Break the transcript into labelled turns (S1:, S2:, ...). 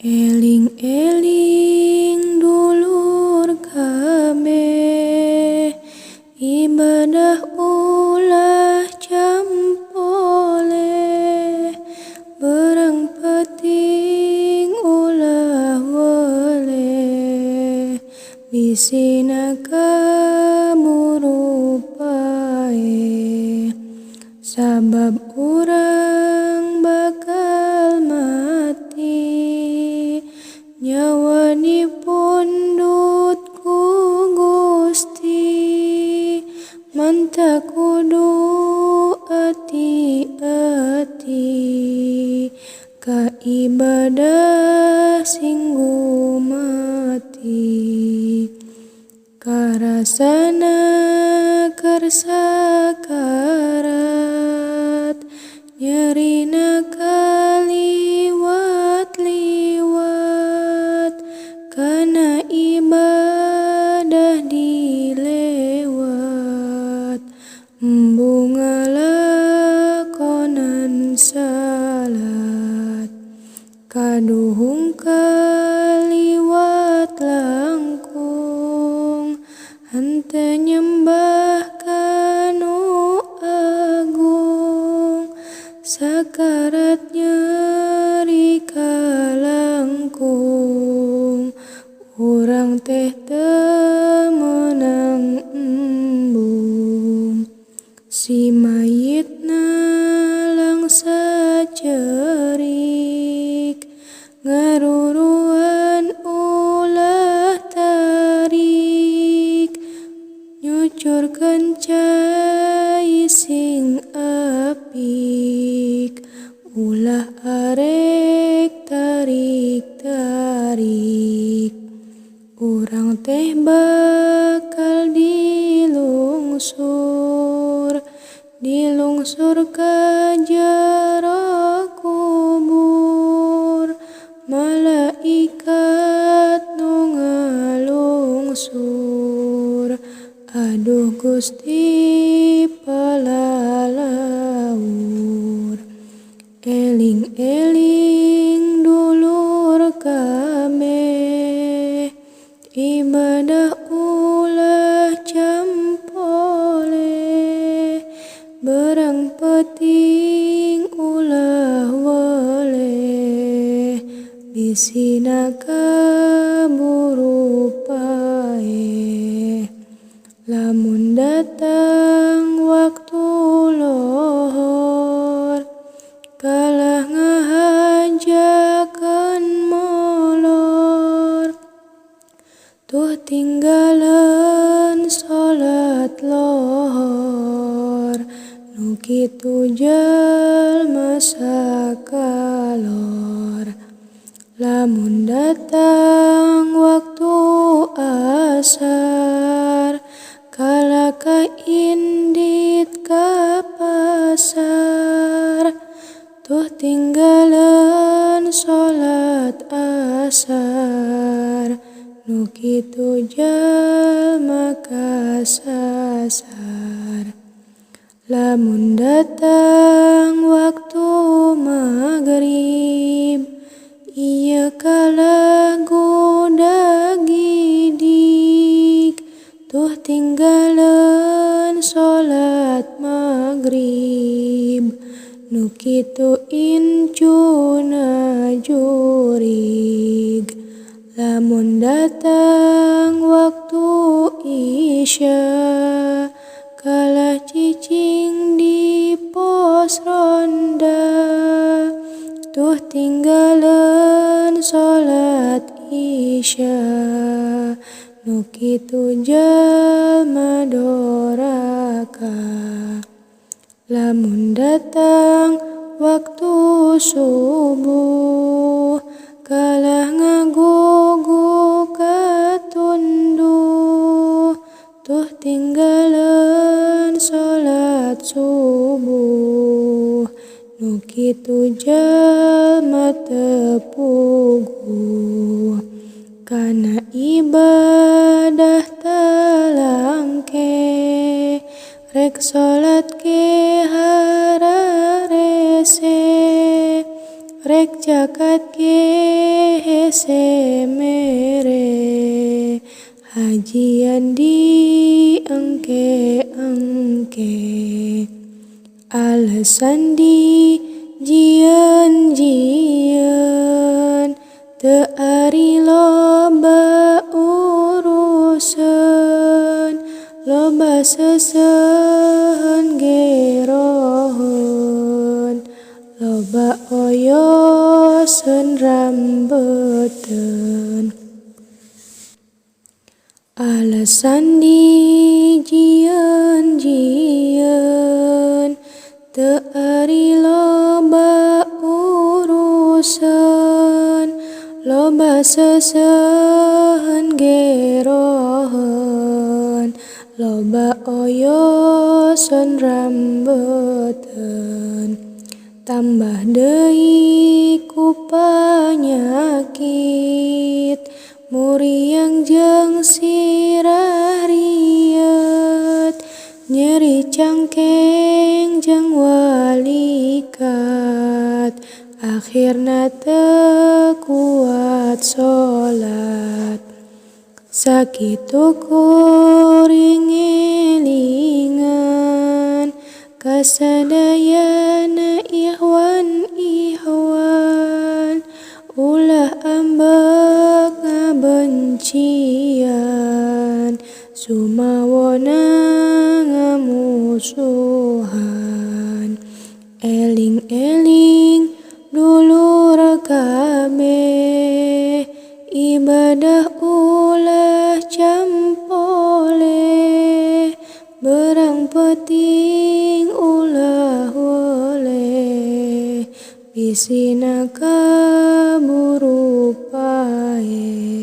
S1: Eling-eling dulur kabeh, ibadah ulah campole, berang peting ulah wele, bisina kaburu pae, sabab urang bakal mati, nyawanipun dut ku Gusti, manta kudu ati-ati, ka ibadah sing gumati, karasana kersa karat, nyerina kaliwat-liwat, kana ibadah dilewat, embung ngalakonan salat, kaduhung kaliwat langkung, henteu nyembah kanu agung, sakarat nyeri kalangkung, urang teh teu meunang embung, si mayitna langsa cerik, ngaruruan ulah tarik, nyucurkeun cai sing apik, ulah arek tarik-tarik, urang teh bakal dilungsur ka jero kubur, malaikat nu ngalungsur, aduh Gusti palalaur. Eling-eling dulur kabeh, ibadah ulah campole, berang peting ulah wele, bisina kaburu pae, lamun datang waktu lohor, kalah ngahajakeun molor, tuh tinggaleun salat lohor, nu kitu jalma sakalor, lamun datang waktu asar, kalah kaindit ka pasar, tuh tinggaleun salat asar, nu kitu jalma kasasar, lamun datang waktu magrib, ieu kalah gudag gidig, tuh tinggaleun salat magrib, nu kitu incuna jurig, lamun datang waktu isya, kalah cicing di pos ronda, tuh tinggaleun salat isya, nu kitu jalma doraka, lamun datang waktu subuh, kalah ngagugu katunduh, tuh tinggaleun salat subuh, nu kitu jalma teu puguh, kana ibadah talangke, rek salat ke hararese, rek zakat ge hese mere, hajian di engke-engke, alasan di jieun-jieun, teu ari loba urusan, loba seuseun geroheun, loba oyoseun rambeteun. Alasan di jieun-jieun, teu ari loba urusan, loba seuseun geroheun, loba oyoseun rambeteun. Tambah deui ku panyakit, muriang jeung sirah riet, nyeri cangkeng jeung walikat, akhirna teu kuat sholat. Sakitu kuring elingan, kasadayana ihwan, ulah ambek ngabencian, sumawona ngamusuhan. Eling-eling dulur kabeh, ibadah ulah campole, berang penting ulah woleh, bisina kaburu pae.